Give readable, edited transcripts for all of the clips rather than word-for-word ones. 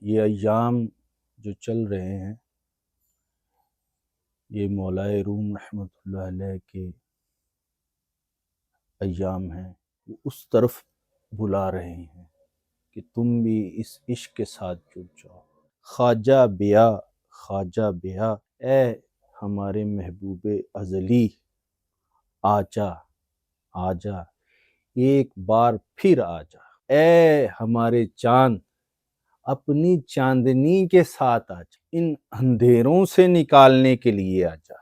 یہ ایام جو چل رہے ہیں یہ مولائے روم رحمۃ اللہ علیہ کے ایام ہیں، وہ اس طرف بلا رہے ہیں کہ تم بھی اس عشق کے ساتھ جڑ جاؤ۔ خواجہ بیا، خواجہ بیا، اے ہمارے محبوب ازلی، آجا آجا، ایک بار پھر آجا۔ اے ہمارے چاند، اپنی چاندنی کے ساتھ آجا، ان اندھیروں سے نکالنے کے لیے آجا،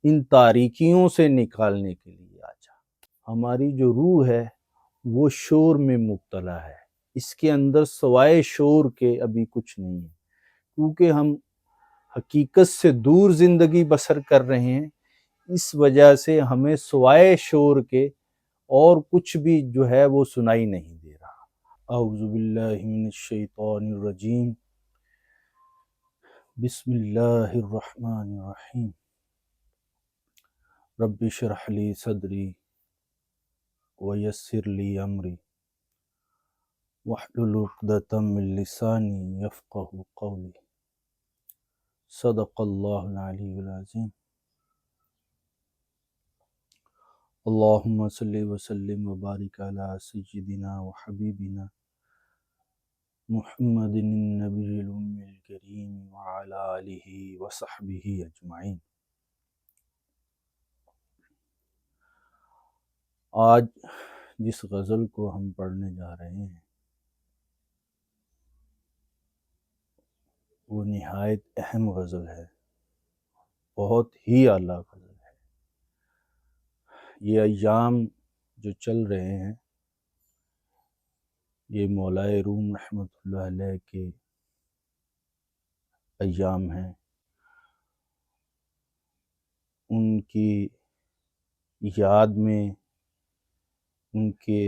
ان تاریکیوں سے نکالنے کے لیے آجا۔ ہماری جو روح ہے وہ شور میں مبتلا ہے، اس کے اندر سوائے شور کے ابھی کچھ نہیں ہے، کیونکہ ہم حقیقت سے دور زندگی بسر کر رہے ہیں، اس وجہ سے ہمیں سوائے شور کے اور کچھ بھی جو ہے وہ سنائی نہیں دے رہا۔ اعوذ باللہ من الشیطان الرجیم، بسم اللہ الرحمن الرحیم، رب اشرح لی صدری ویسر لی امری واحلل عقدۃ من لسانی یفقہوا قولی۔ صدق اللہ العلی العظیم۔ اللہم صلی وسلم وبارک علی سیدنا وحبیبنا محمد النبی الأمی الکریم وعلی آلہ وصحبہ اجمعین۔ آج جس غزل کو ہم پڑھنے جا رہے ہیں وہ نہایت اہم غزل ہے، بہت ہی اعلیٰ غزل ہے۔ یہ ایام جو چل رہے ہیں یہ مولائے روم رحمۃ اللہ علیہ کے ایام ہیں، ان کی یاد میں، ان کے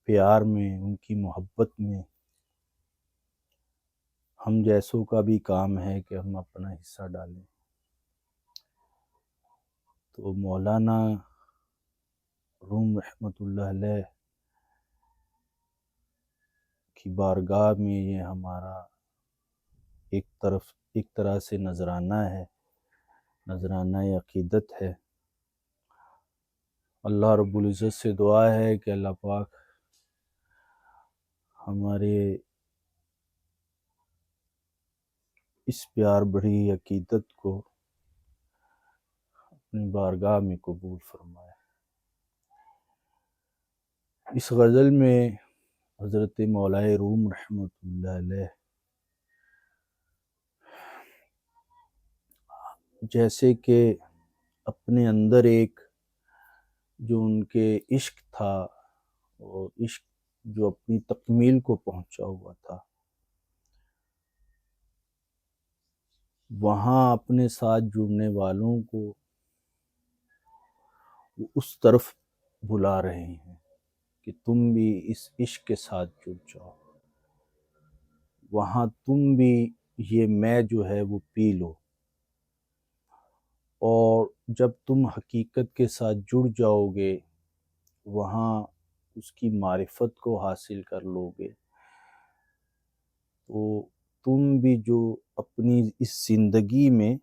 پیار میں، ان کی محبت میں ہم جیسوں کا بھی کام ہے کہ ہم اپنا حصہ ڈالیں۔ تو مولانا روم رحمۃ اللہ علیہ کی بارگاہ میں یہ ہمارا ایک طرح سے نذرانہ ہے، نذرانہ عقیدت ہے۔ اللہ رب العزت سے دعا ہے کہ اللہ پاک ہمارے اس پیار بڑی عقیدت کو اپنی بارگاہ میں قبول فرمائے۔ اس غزل میں حضرت مولائے روم رحمۃ اللہ علیہ جیسے کہ اپنے اندر ایک جو ان کے عشق تھا، اور عشق جو اپنی تکمیل کو پہنچا ہوا تھا، وہاں اپنے ساتھ جڑنے والوں کو وہ اس طرف بلا رہے ہیں کہ تم بھی اس عشق کے ساتھ جڑ جاؤ، وہاں تم بھی یہ میں جو ہے وہ پی لو، اور جب تم حقیقت کے ساتھ جڑ جاؤ گے وہاں اس کی معرفت کو حاصل کر لو گے، تو تم بھی جو اپنی اس زندگی میں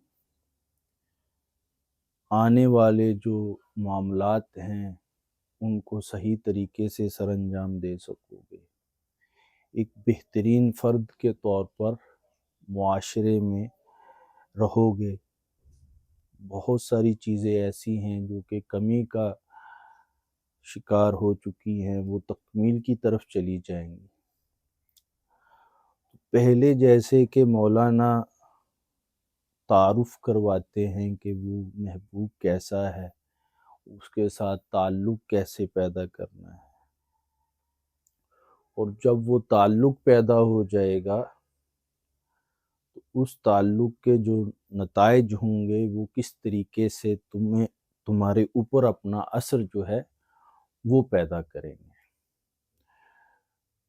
آنے والے جو معاملات ہیں ان کو صحیح طریقے سے سر انجام دے سکو گے، ایک بہترین فرد کے طور پر معاشرے میں رہو گے۔ بہت ساری چیزیں ایسی ہیں جو کہ کمی کا شکار ہو چکی ہیں، وہ تکمیل کی طرف چلی جائیں گی۔ پہلے جیسے کہ مولانا تعارف کرواتے ہیں کہ وہ محبوب کیسا ہے، اس کے ساتھ تعلق کیسے پیدا کرنا ہے، اور جب وہ تعلق پیدا ہو جائے گا تو اس تعلق کے جو نتائج ہوں گے وہ کس طریقے سے تمہارے اوپر اپنا اثر جو ہے وہ پیدا کریں گے۔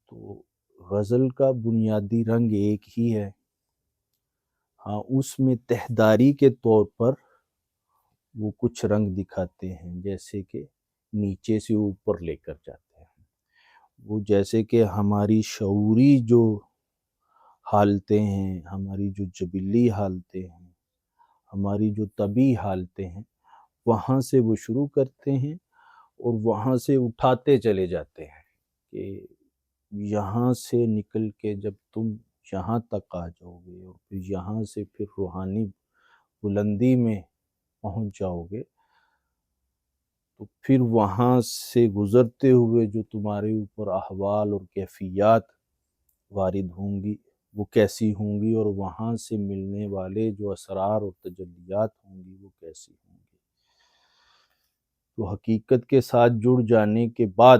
تو غزل کا بنیادی رنگ ایک ہی ہے، ہاں اس میں تہداری کے طور پر وہ کچھ رنگ دکھاتے ہیں، جیسے کہ نیچے سے اوپر لے کر جاتے ہیں، وہ جیسے کہ ہماری شعوری جو حالتیں ہیں، ہماری جو جبلی حالتیں ہیں، ہماری جو طبعی حالتیں ہیں، وہاں سے وہ شروع کرتے ہیں اور وہاں سے اٹھاتے چلے جاتے ہیں کہ یہاں سے نکل کے جب تم یہاں تک آ جاؤ گے اور پھر یہاں سے پھر روحانی بلندی میں پہنچ جاؤ گے، تو پھر وہاں سے گزرتے ہوئے جو تمہارے اوپر احوال اور کیفیات وارد ہوں گی وہ کیسی ہوں گی، اور وہاں سے ملنے والے جو اسرار اور تجلیات ہوں گی وہ کیسی ہوں گی۔ تو حقیقت کے ساتھ جڑ جانے کے بعد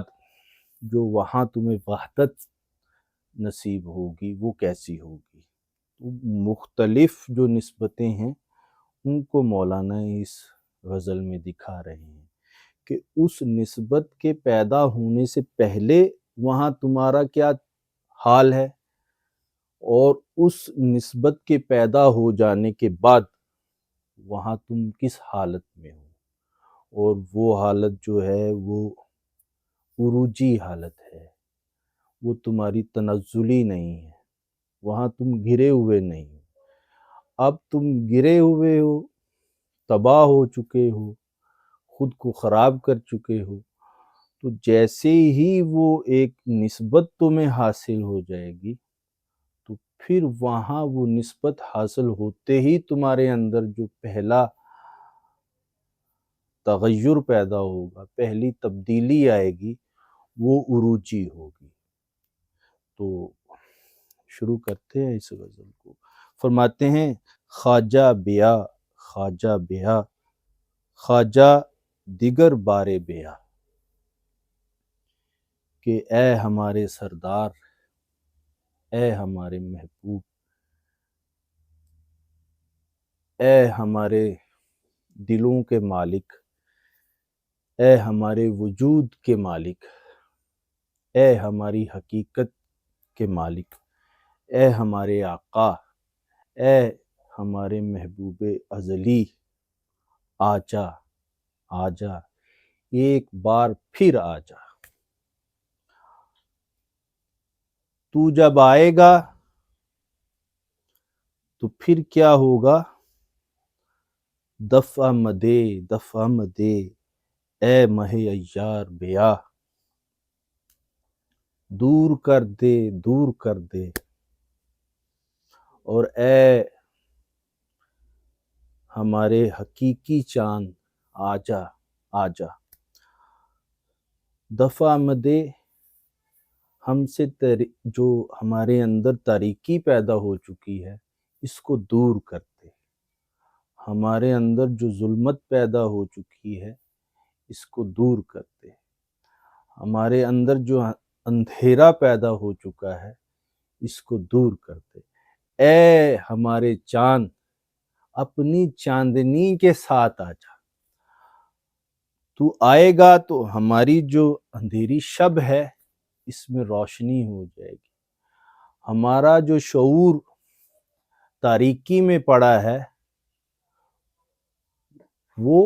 جو وہاں تمہیں وحدت نصیب ہوگی وہ کیسی ہوگی۔ تو مختلف جو نسبتیں ہیں ان کو مولانا اس غزل میں دکھا رہے ہیں کہ اس نسبت کے پیدا ہونے سے پہلے وہاں تمہارا کیا حال ہے، اور اس نسبت کے پیدا ہو جانے کے بعد وہاں تم کس حالت میں ہو، اور وہ حالت جو ہے وہ عروجی حالت ہے، وہ تمہاری تنزلی نہیں ہے، وہاں تم گرے ہوئے نہیں ہو۔ اب تم گرے ہوئے ہو، تباہ ہو چکے ہو، خود کو خراب کر چکے ہو، تو جیسے ہی وہ ایک نسبت تمہیں حاصل ہو جائے گی تو پھر وہاں وہ نسبت حاصل ہوتے ہی تمہارے اندر جو پہلا تغیر پیدا ہوگا، پہلی تبدیلی آئے گی، وہ عروجی ہوگی۔ تو شروع کرتے ہیں اس غزل کو۔ فرماتے ہیں خواجہ بیا، خواجہ بیا، خواجہ دیگر بارے بیا، کہ اے ہمارے سردار، اے ہمارے محبوب، اے ہمارے دلوں کے مالک، اے ہمارے وجود کے مالک، اے ہماری حقیقت کے مالک، اے ہمارے آقا، اے ہمارے محبوب ازلی، آجا، آجا، ایک بار پھر آجا۔ تو جب آئے گا تو پھر کیا ہوگا؟ دفع مدے، دفع مدے، اے مہ عیار بیا، دور کر دے، دور کر دے، اور اے ہمارے حقیقی چاند آجا، آجا۔ دفع مدے، ہم سے جو ہمارے اندر تاریکی پیدا ہو چکی ہے اس کو دور کر دے، ہمارے اندر جو ظلمت پیدا ہو چکی ہے اس کو دور کر دے، ہمارے اندر جو اندھیرا پیدا ہو چکا ہے اس کو دور کر دے۔ اے ہمارے چاند، اپنی چاندنی کے ساتھ آجا۔ تو آئے گا تو ہماری جو اندھیری شب ہے اس میں روشنی ہو جائے گی، ہمارا جو شعور تاریکی میں پڑا ہے وہ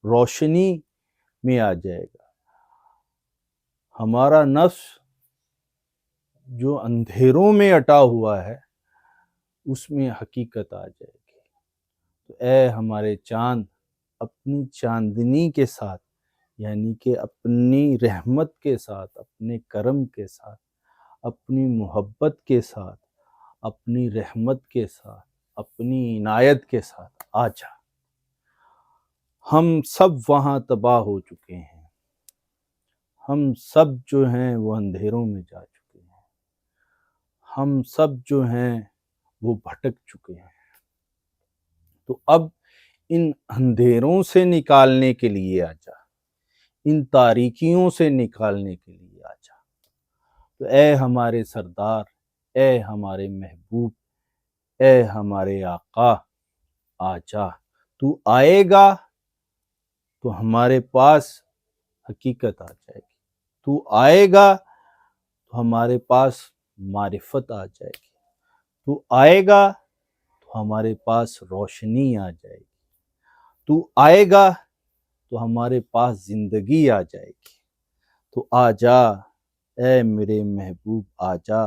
روشنی میں آ جائے گا، ہمارا نفس جو اندھیروں میں اٹا ہوا ہے اس میں حقیقت آ جائے گی۔ تو اے ہمارے چاند، اپنی چاندنی کے ساتھ، یعنی کہ اپنی رحمت کے ساتھ، اپنے کرم کے ساتھ، اپنی محبت کے ساتھ، اپنی رحمت کے ساتھ، اپنی عنایت کے ساتھ آجا۔ ہم سب وہاں تباہ ہو چکے ہیں، ہم سب جو ہیں وہ اندھیروں میں جا چکے ہیں، ہم سب جو ہیں وہ بھٹک چکے ہیں۔ تو اب ان اندھیروں سے نکالنے کے لیے آجا، ان تاریکیوں سے نکالنے کے لیے آجا۔ تو اے ہمارے سردار، اے ہمارے محبوب، اے ہمارے آقا، آجا۔ تو آئے گا تو ہمارے پاس حقیقت آ جائے گی، تو آئے گا تو ہمارے پاس معرفت آ جائے گی، تو آئے گا تو ہمارے پاس روشنی آ جائے گی، تو آئے گا تو ہمارے پاس زندگی آ جائے گی۔ تو آجا اے میرے محبوب آجا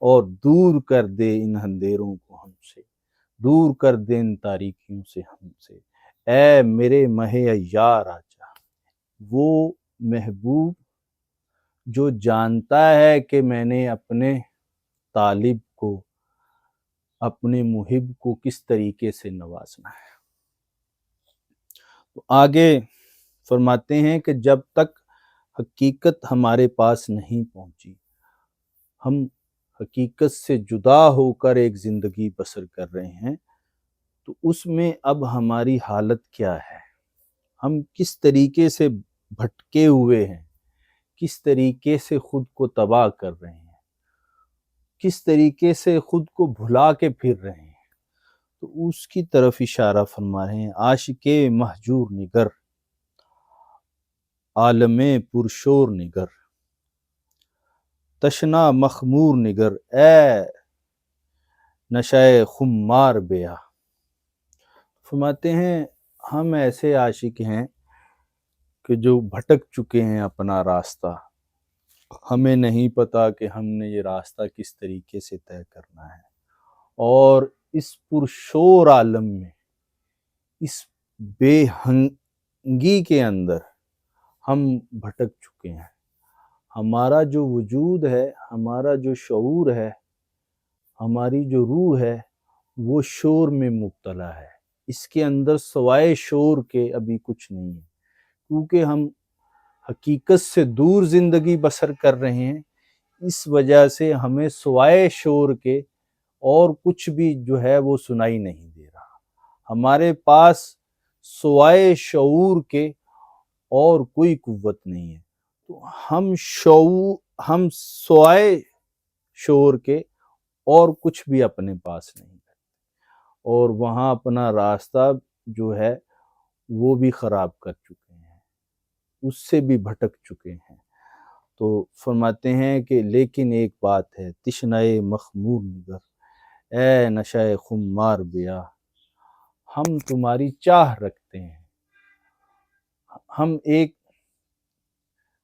اور دور کر دے ان اندھیروں کو ہم سے، دور کر دے ان تاریکیوں سے ہم سے، اے میرے ماہ عیار آجا۔ وہ محبوب جو جانتا ہے کہ میں نے اپنے طالب کو، اپنے محب کو کس طریقے سے نوازنا ہے۔ تو آگے فرماتے ہیں کہ جب تک حقیقت ہمارے پاس نہیں پہنچی، ہم حقیقت سے جدا ہو کر ایک زندگی بسر کر رہے ہیں، تو اس میں اب ہماری حالت کیا ہے؟ ہم کس طریقے سے بھٹکے ہوئے ہیں، کس طریقے سے خود کو تباہ کر رہے ہیں، کس طریقے سے خود کو بھلا کے پھر رہے ہیں۔ تو اس کی طرف اشارہ فرما رہے ہیں، عاشق مہجور نگر، عالم پرشور نگر، تشنا مخمور نگر، اے نشہ خمار بیا۔ فرماتے ہیں ہم ایسے عاشق ہیں کہ جو بھٹک چکے ہیں اپنا راستہ، ہمیں نہیں پتا کہ ہم نے یہ راستہ کس طریقے سے طے کرنا ہے، اور اس پرشور عالم میں، اس بے ہنگی کے اندر ہم بھٹک چکے ہیں۔ ہمارا جو وجود ہے، ہمارا جو شعور ہے، ہماری جو روح ہے، وہ شور میں مبتلا ہے۔ اس کے اندر سوائے شور کے ابھی کچھ نہیں ہے، کیونکہ ہم حقیقت سے دور زندگی بسر کر رہے ہیں، اس وجہ سے ہمیں سوائے شور کے اور کچھ بھی جو ہے وہ سنائی نہیں دے رہا۔ ہمارے پاس سوائے شعور کے اور کوئی قوت نہیں ہے، تو ہم سوائے شور کے اور کچھ بھی اپنے پاس نہیں ہے، اور وہاں اپنا راستہ جو ہے وہ بھی خراب کر چکے ہیں، اس سے بھی بھٹک چکے ہیں۔ تو فرماتے ہیں کہ لیکن ایک بات ہے، تشنہ مخمور نگر، اے نشہ خمار بیا، ہم تمہاری چاہ رکھتے ہیں، ہم ایک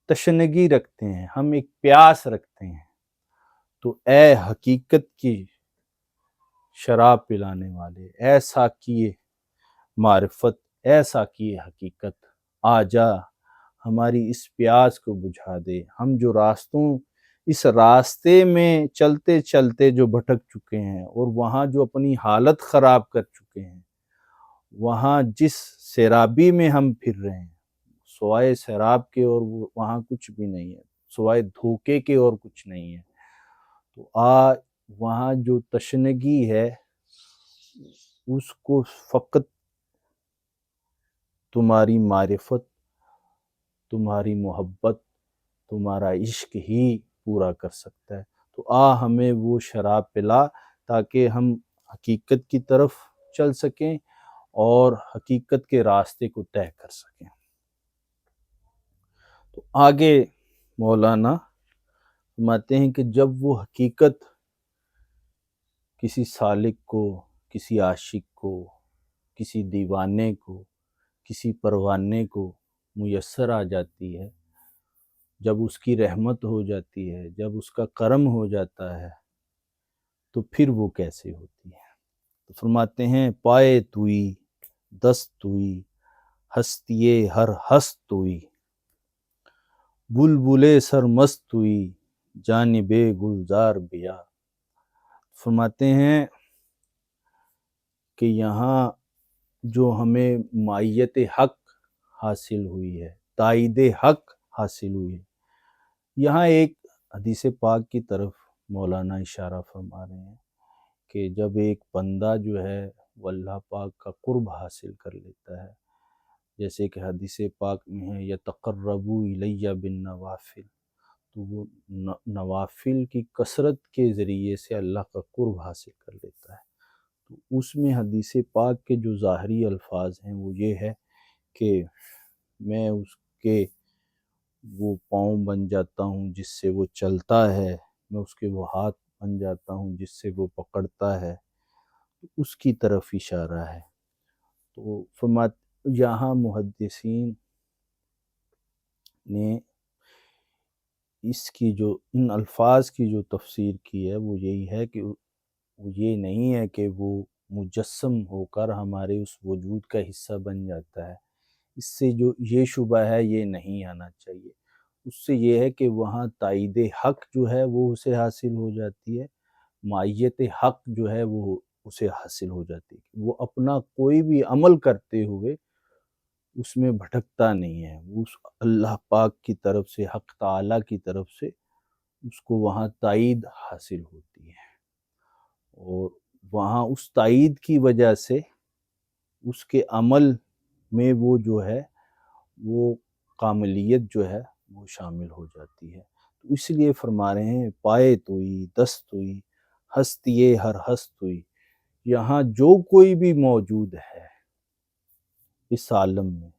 تشنگی رکھتے ہیں، ہم ایک پیاس رکھتے ہیں۔ تو اے حقیقت کی شراب پلانے والے، اے ساقی معرفت، اے ساقی حقیقت، آجا ہماری اس پیاس کو بجھا دے۔ ہم جو اس راستے میں چلتے چلتے جو بھٹک چکے ہیں، اور وہاں جو اپنی حالت خراب کر چکے ہیں، وہاں جس سیرابی میں ہم پھر رہے ہیں، سوائے سیراب کے اور وہاں کچھ بھی نہیں ہے، سوائے دھوکے کے اور کچھ نہیں ہے۔ تو وہاں جو تشنگی ہے، اس کو فقط تمہاری معرفت، تمہاری محبت، تمہارا عشق ہی پورا کر سکتا ہے۔ تو ہمیں وہ شراب پلا تاکہ ہم حقیقت کی طرف چل سکیں اور حقیقت کے راستے کو طے کر سکیں۔ تو آگے مولانا فرماتے ہیں کہ جب وہ حقیقت کسی سالک کو، کسی عاشق کو، کسی دیوانے کو، کسی پروانے کو میسر آ جاتی ہے، جب اس کی رحمت ہو جاتی ہے، جب اس کا کرم ہو جاتا ہے، تو پھر وہ کیسے ہوتی ہے؟ تو فرماتے ہیں پائے توئی، دست توئی، ہستیے ہر ہست توئی، بلبلے سرمست توئی، جانب گلزار بیا۔ فرماتے ہیں کہ یہاں جو ہمیں معیت حق حاصل ہوئی ہے، تائید حق حاصل ہوئی ہے، یہاں ایک حدیث پاک کی طرف مولانا اشارہ فرما رہے ہیں کہ جب ایک بندہ جو ہے وہ اللہ پاک کا قرب حاصل کر لیتا ہے، جیسے کہ حدیث پاک میں ہے یتقربوا الی بالنوافل، تو وہ نوافل کی کثرت کے ذریعے سے اللہ کا قرب حاصل کر لیتا ہے۔ تو اس میں حدیث پاک کے جو ظاہری الفاظ ہیں وہ یہ ہے کہ میں اس کے وہ پاؤں بن جاتا ہوں جس سے وہ چلتا ہے، میں اس کے وہ ہاتھ بن جاتا ہوں جس سے وہ پکڑتا ہے، اس کی طرف اشارہ ہے۔ تو یہاں محدثین نے اس کی جو ان الفاظ کی جو تفسیر کی ہے وہ یہی ہے کہ وہ یہ نہیں ہے کہ وہ مجسم ہو کر ہمارے اس وجود کا حصہ بن جاتا ہے. اس سے جو یہ شبہ ہے یہ نہیں آنا چاہیے. اس سے یہ ہے کہ وہاں تائید حق جو ہے وہ اسے حاصل ہو جاتی ہے، معیت حق جو ہے وہ اسے حاصل ہو جاتی ہے. وہ اپنا کوئی بھی عمل کرتے ہوئے اس میں بھٹکتا نہیں ہے، وہ اس اللہ پاک کی طرف سے، حق تعالیٰ کی طرف سے اس کو وہاں تائید حاصل ہوتی ہے، اور وہاں اس تائید کی وجہ سے اس کے عمل میں وہ جو ہے وہ کاملیت جو ہے وہ شامل ہو جاتی ہے. تو اس لیے فرما رہے ہیں پائے توئی دست ہوئی ہستی ہر ہست ہوئی. یہاں جو کوئی بھی موجود ہے اس عالم میں،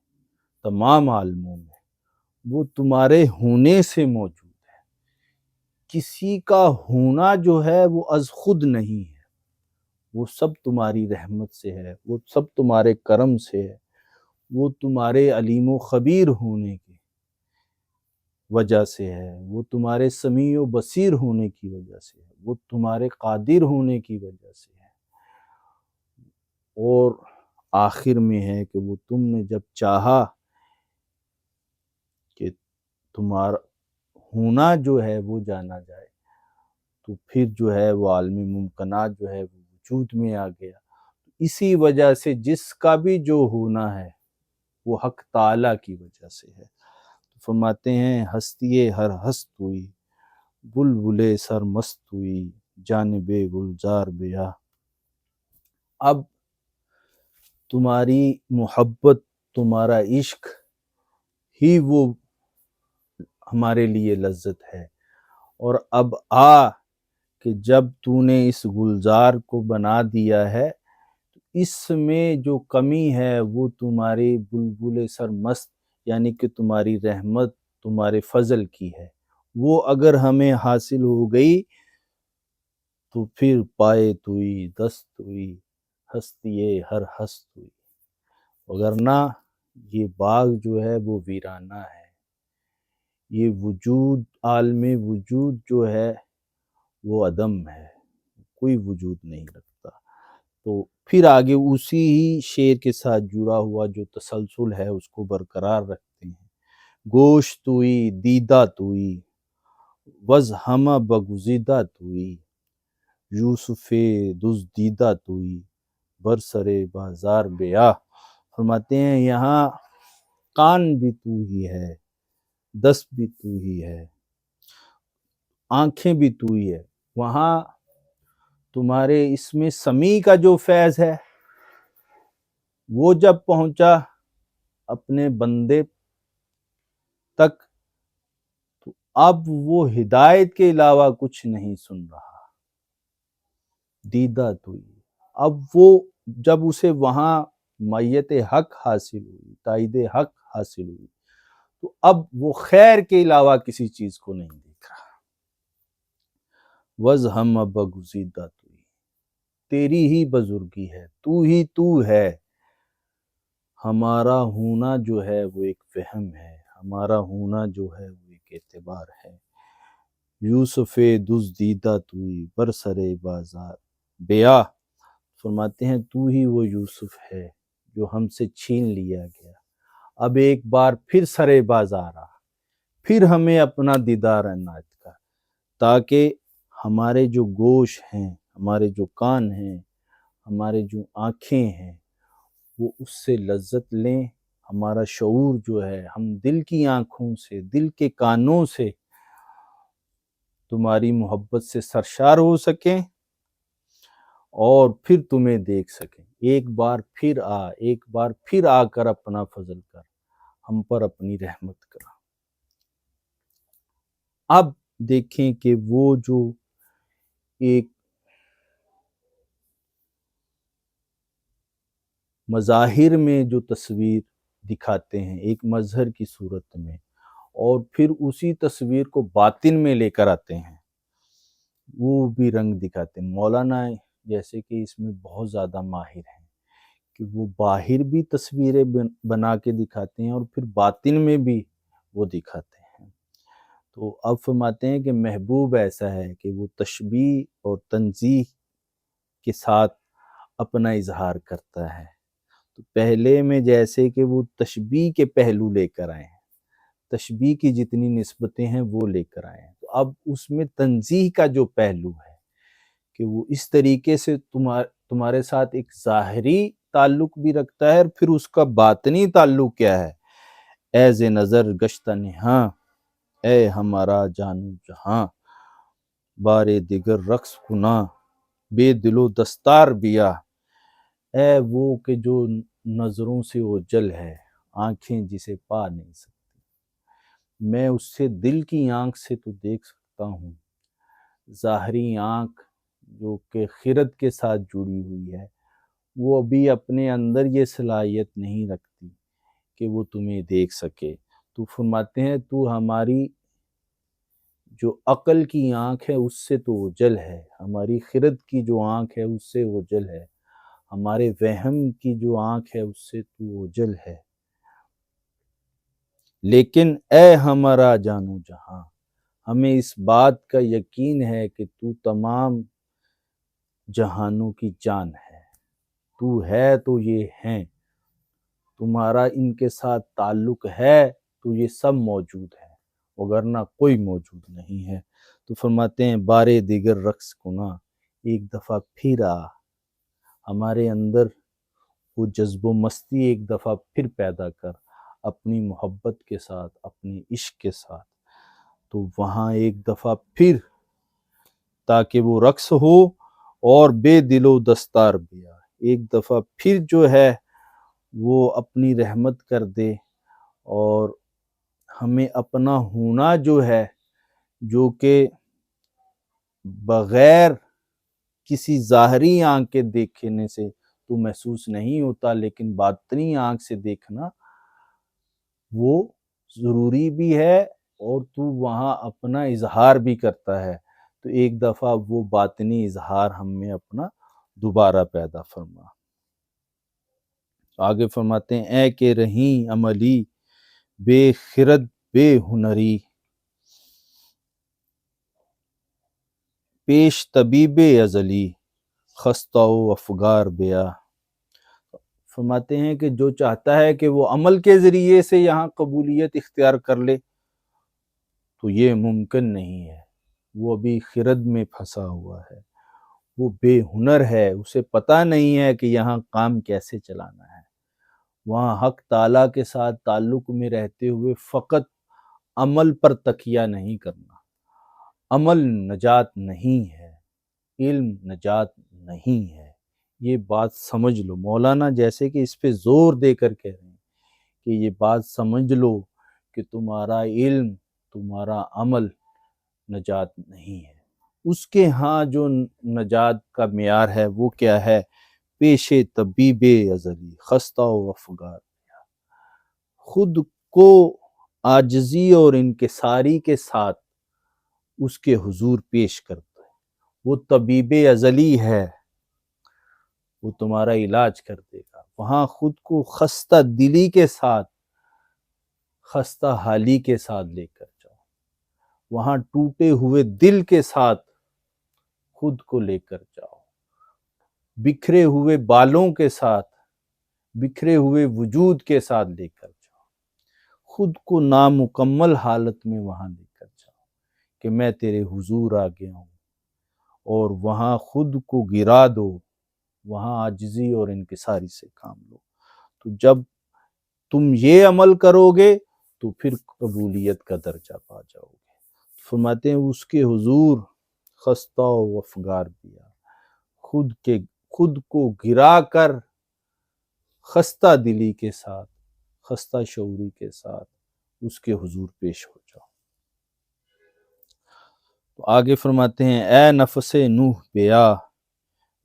تمام عالموں میں، وہ تمہارے ہونے سے موجود ہے. کسی کا ہونا جو ہے وہ از خود نہیں ہے، وہ سب تمہاری رحمت سے ہے، وہ سب تمہارے کرم سے ہے، وہ تمہارے علیم و خبیر ہونے کی وجہ سے ہے، وہ تمہارے سمیع و بصیر ہونے کی وجہ سے ہے، وہ تمہارے قادر ہونے کی وجہ سے ہے. اور آخر میں ہے کہ وہ تم نے جب چاہا کہ تمہارا ہونا جو ہے وہ جانا جائے تو پھر جو ہے وہ عالم ممکنات جو ہے وہ وجود میں آ گیا. اسی وجہ سے جس کا بھی جو ہونا ہے وہ حق تعالیٰ کی وجہ سے ہے. فرماتے ہیں ہستی ہر ہست ہوئی بلبلے سر مست ہوئی جانب گلزار بیا. اب تمہاری محبت، تمہارا عشق ہی وہ ہمارے لیے لذت ہے. اور اب کہ جب تو نے اس گلزار کو بنا دیا ہے تو اس میں جو کمی ہے وہ تمہاری بلبل سرمست یعنی کہ تمہاری رحمت، تمہارے فضل کی ہے. وہ اگر ہمیں حاصل ہو گئی تو پھر پائے توئی دست ہوئی ہستی ہر ہست ہوئی. وگرنہ یہ باغ جو ہے وہ ویرانہ ہے، یہ وجود، عالم وجود جو ہے وہ عدم ہے، کوئی وجود نہیں رکھتا. تو پھر آگے اسی ہی شعر کے ساتھ جڑا ہوا جو تسلسل ہے اس کو برقرار رکھتے ہیں. گوشت توئی دیدہ توئی وز ہمہ بگزیدہ توئی یوسف دزدیدہ توئی برسر بازار بیا. فرماتے ہیں یہاں کان بھی تو ہی ہے، دست بھی تو ہی ہے، آنکھیں بھی تو ہی ہے. وہاں تمہارے اس میں سمیع کا جو فیض ہے وہ جب پہنچا اپنے بندے تک تو اب وہ ہدایت کے علاوہ کچھ نہیں سن رہا. دیدہ توئی، اب وہ جب اسے وہاں معیت حق حاصل ہوئی، تائید حق حاصل ہوئی تو اب وہ خیر کے علاوہ کسی چیز کو نہیں دیکھ رہا. وز ہم بگزیدہ توئی، تیری ہی بزرگی ہے، تو ہی تو ہے. ہمارا ہونا جو ہے وہ ایک وہم ہے، ہمارا ہونا جو ہے وہ ایک اعتبار ہے. یوسف دزدیدہ توئی برسر بازار بیا. فرماتے ہیں تو ہی وہ یوسف ہے جو ہم سے چھین لیا گیا، اب ایک بار پھر سرے بازار آ، پھر ہمیں اپنا دیدار عنایت کر تاکہ ہمارے جو گوش ہیں، ہمارے جو کان ہیں، ہمارے جو آنکھیں ہیں وہ اس سے لذت لیں. ہمارا شعور جو ہے ہم دل کی آنکھوں سے، دل کے کانوں سے تمہاری محبت سے سرشار ہو سکیں اور پھر تمہیں دیکھ سکیں. ایک بار پھر ایک بار پھر آ کر اپنا فضل کر، ہم پر اپنی رحمت کر. اب دیکھیں کہ وہ جو ایک مظاہر میں جو تصویر دکھاتے ہیں ایک مظہر کی صورت میں، اور پھر اسی تصویر کو باطن میں لے کر آتے ہیں، وہ بھی رنگ دکھاتے ہیں. مولانا جیسے کہ اس میں بہت زیادہ ماہر ہیں کہ وہ باہر بھی تصویریں بنا کے دکھاتے ہیں اور پھر باطن میں بھی وہ دکھاتے ہیں. تو اب فرماتے ہیں کہ محبوب ایسا ہے کہ وہ تشبیہ اور تنزیہ کے ساتھ اپنا اظہار کرتا ہے. تو پہلے میں جیسے کہ وہ تشبیہ کے پہلو لے کر آئے ہیں، تشبیہ کی جتنی نسبتیں ہیں وہ لے کر آئے ہیں، تو اب اس میں تنزیہ کا جو پہلو ہے کہ وہ اس طریقے سے تمہارے ساتھ ایک ظاہری تعلق بھی رکھتا ہے، اور پھر اس کا باطنی تعلق کیا ہے. اے ز نظر گشتہ نہاں، اے ہمارا جانو جہاں، بار دیگر رقص کنا، بے دل و دستار بیا. اے وہ کہ جو نظروں سے اوجھل ہے، آنکھیں جسے پا نہیں سکتی، میں اس سے دل کی آنکھ سے تو دیکھ سکتا ہوں. ظاہری آنکھ جو کہ خرد کے ساتھ جڑی ہوئی ہے، وہ ابھی اپنے اندر یہ صلاحیت نہیں رکھتی کہ وہ تمہیں دیکھ سکے. تو فرماتے ہیں تو ہماری جو عقل کی آنکھ ہے اس سے تو اوجھل ہے، ہماری خرد کی جو آنکھ ہے اس سے اوجھل ہے، ہمارے وہم کی جو آنکھ ہے اس سے تو اوجھل ہے. لیکن اے ہمارا جانو جہاں، ہمیں اس بات کا یقین ہے کہ تو تمام جہانوں کی جان ہے، تو ہے تو یہ ہیں، تمہارا ان کے ساتھ تعلق ہے تو یہ سب موجود ہے، وگرنہ کوئی موجود نہیں ہے. تو فرماتے ہیں بارے دیگر رقص کنا، ایک دفعہ پھر آ ہمارے اندر وہ جذب و مستی ایک دفعہ پھر پیدا کر اپنی محبت کے ساتھ، اپنے عشق کے ساتھ. تو وہاں ایک دفعہ پھر تاکہ وہ رقص ہو اور بے دل و دستار بیا، ایک دفعہ پھر جو ہے وہ اپنی رحمت کر دے اور ہمیں اپنا ہونا جو ہے، جو کہ بغیر کسی ظاہری آنکھ کے دیکھنے سے تو محسوس نہیں ہوتا، لیکن باطنی آنکھ سے دیکھنا وہ ضروری بھی ہے، اور تو وہاں اپنا اظہار بھی کرتا ہے. تو ایک دفعہ وہ باطنی اظہار ہم میں اپنا دوبارہ پیدا فرما. آگے فرماتے ہیں اے کہ رہیں عملی بے خرد بے ہنری، پیش طبیب ازلی خستہ و افگار بیا. فرماتے ہیں کہ جو چاہتا ہے کہ وہ عمل کے ذریعے سے یہاں قبولیت اختیار کر لے تو یہ ممکن نہیں ہے، وہ ابھی خرد میں پھنسا ہوا ہے، وہ بے ہنر ہے، اسے پتہ نہیں ہے کہ یہاں کام کیسے چلانا ہے. وہاں حق تعالیٰ کے ساتھ تعلق میں رہتے ہوئے فقط عمل پر تکیہ نہیں کرنا. عمل نجات نہیں ہے، علم نجات نہیں ہے، یہ بات سمجھ لو. مولانا جیسے کہ اس پہ زور دے کر کہہ رہے ہیں کہ یہ بات سمجھ لو کہ تمہارا علم، تمہارا عمل نجات نہیں ہے. اس کے ہاں جو نجات کا معیار ہے وہ کیا ہے؟ پیش طبیب ازلی خستہ و افگار، خود کو عاجزی اور انکساری کے ساتھ اس کے حضور پیش کرتا ہے. وہ طبیب ازلی ہے، وہ تمہارا علاج کر دے گا. وہاں خود کو خستہ دلی کے ساتھ، خستہ حالی کے ساتھ لے کر جاؤ. وہاں ٹوٹے ہوئے دل کے ساتھ خود کو لے کر جاؤ، بکھرے ہوئے بالوں کے ساتھ، بکھرے ہوئے وجود کے ساتھ لے کر جاؤ. خود کو نامکمل حالت میں وہاں لے کر جاؤ کہ میں تیرے حضور آ گیا ہوں، اور وہاں خود کو گرا دو، وہاں عاجزی اور انکساری سے کام لو. تو جب تم یہ عمل کرو گے تو پھر قبولیت کا درجہ پا جاؤ گے. فرماتے ہیں اس کے حضور خستہ و افگار بیا، خود کو گرا کر خستہ دلی کے ساتھ، خستہ شعوری کے ساتھ اس کے حضور پیش ہو جاؤ. تو آگے فرماتے ہیں اے نفس نوح بیا،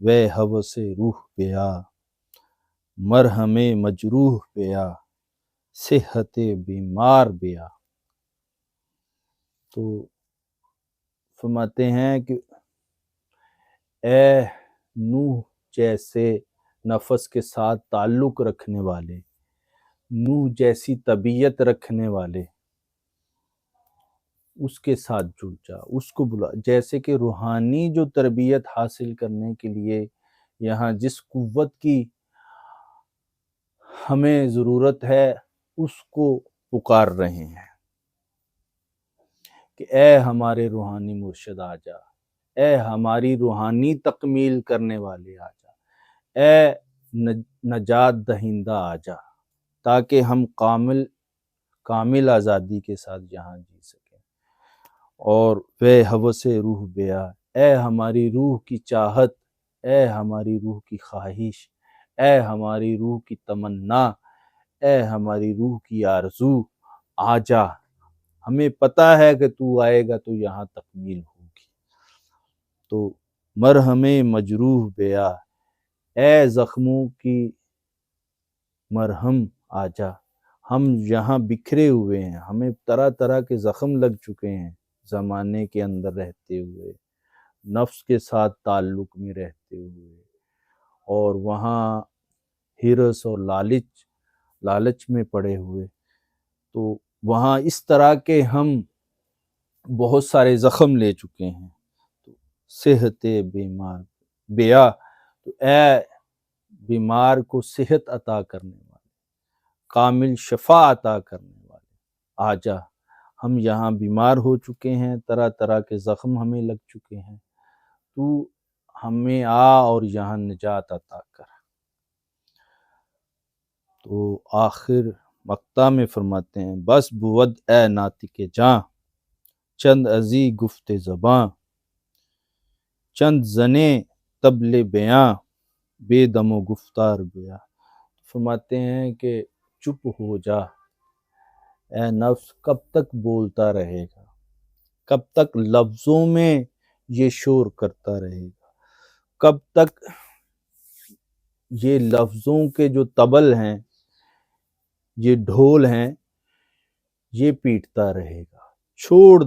وے ہوس روح بیا، مرہم مجروح بیا، صحت بیمار بیا. تو فرماتے ہیں کہ اے نوح جیسے نفس کے ساتھ تعلق رکھنے والے، نوح جیسی طبیعت رکھنے والے، اس کے ساتھ جڑ جا، اس کو بلا، جیسے کہ روحانی جو تربیت حاصل کرنے کے لیے یہاں جس قوت کی ہمیں ضرورت ہے اس کو پکار رہے ہیں کہ اے ہمارے روحانی مرشد آ جا، اے ہماری روحانی تکمیل کرنے والے آ جا، اے نجات دہندہ آ جا، تاکہ ہم کامل آزادی کے ساتھ یہاں جی سکیں۔ اور وے ہوس روح بیا، اے ہماری روح کی چاہت، اے ہماری روح کی خواہش، اے ہماری روح کی تمنا، اے ہماری روح کی آرزو، آ جا، ہمیں پتہ ہے کہ تو آئے گا تو یہاں تکمیل ہوگی۔ تو مرہم مجروح بیا، اے زخموں کی مرہم آ جا، ہم یہاں بکھرے ہوئے ہیں، ہمیں طرح طرح کے زخم لگ چکے ہیں زمانے کے اندر رہتے ہوئے، نفس کے ساتھ تعلق میں رہتے ہوئے، اور وہاں ہرس اور لالچ میں پڑے ہوئے، تو وہاں اس طرح کے ہم بہت سارے زخم لے چکے ہیں۔ تو صحت بیمار بیا، تو اے بیمار کو صحت عطا کرنے والے، کامل شفا عطا کرنے والے، آ جا، ہم یہاں بیمار ہو چکے ہیں، طرح طرح کے زخم ہمیں لگ چکے ہیں، تو ہمیں آ اور یہاں نجات عطا کر۔ تو آخر مقطع میں فرماتے ہیں بس بود اے ناطق جاں، چند ازی گفت زباں، چند زنے طبل بیاں، بے دم و گفتار بیا۔ فرماتے ہیں کہ چپ ہو جا اے نفس، کب تک بولتا رہے گا، کب تک لفظوں میں یہ شور کرتا رہے گا، کب تک یہ لفظوں کے جو طبل ہیں، یہ ڈھول ہیں، یہ پیٹتا رہے گا۔ چھوڑ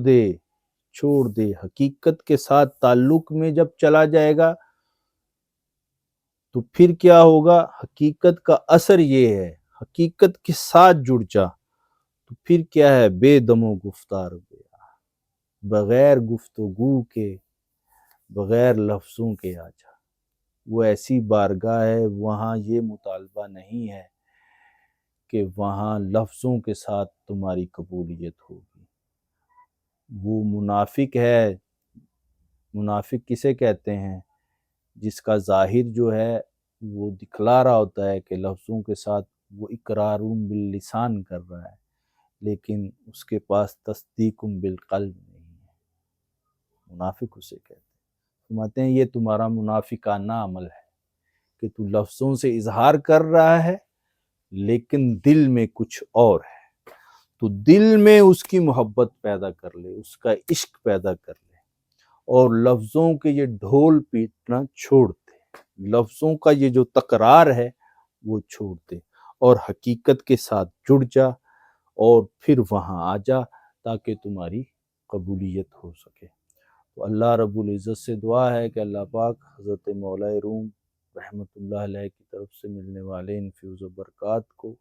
دے، حقیقت کے ساتھ تعلق میں جب چلا جائے گا تو پھر کیا ہوگا؟ حقیقت کا اثر یہ ہے، حقیقت کے ساتھ جڑ جا تو پھر کیا ہے؟ بے دم و گفتار بیا، بغیر گفتگو کے، بغیر لفظوں کے آ جا۔ وہ ایسی بارگاہ ہے، وہاں یہ مطالبہ نہیں ہے کہ وہاں لفظوں کے ساتھ تمہاری قبولیت ہوگی۔ وہ منافق ہے۔ منافق کسے کہتے ہیں؟ جس کا ظاہر جو ہے وہ دکھلا رہا ہوتا ہے کہ لفظوں کے ساتھ وہ اقرار باللسان کر رہا ہے، لیکن اس کے پاس تصدیق بالقلب نہیں ہے۔ منافق اسے کہتے ہیں۔ فرماتے ہیں یہ تمہارا منافقانہ عمل ہے کہ تو لفظوں سے اظہار کر رہا ہے لیکن دل میں کچھ اور ہے۔ تو دل میں اس کی محبت پیدا کر لے، اس کا عشق پیدا کر لے، اور لفظوں کے یہ ڈھول پیٹنا چھوڑ دے، لفظوں کا یہ جو تکرار ہے وہ چھوڑ دے، اور حقیقت کے ساتھ جڑ جا، اور پھر وہاں آ جا تاکہ تمہاری قبولیت ہو سکے۔ تو اللہ رب العزت سے دعا ہے کہ اللہ پاک حضرت مولا روم رحمۃ اللہ علیہ کی طرف سے ملنے والے ان فیض و برکات کو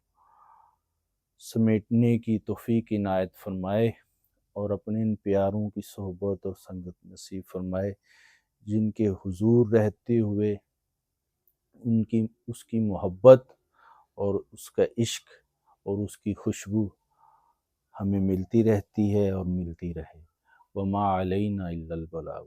سمیٹنے کی توفیق عنایت فرمائے، اور اپنے ان پیاروں کی صحبت اور سنگت نصیب فرمائے، جن کے حضور رہتے ہوئے اس کی محبت اور اس کا عشق اور اس کی خوشبو ہمیں ملتی رہتی ہے اور ملتی رہے۔ وما علینا الا البلاغ۔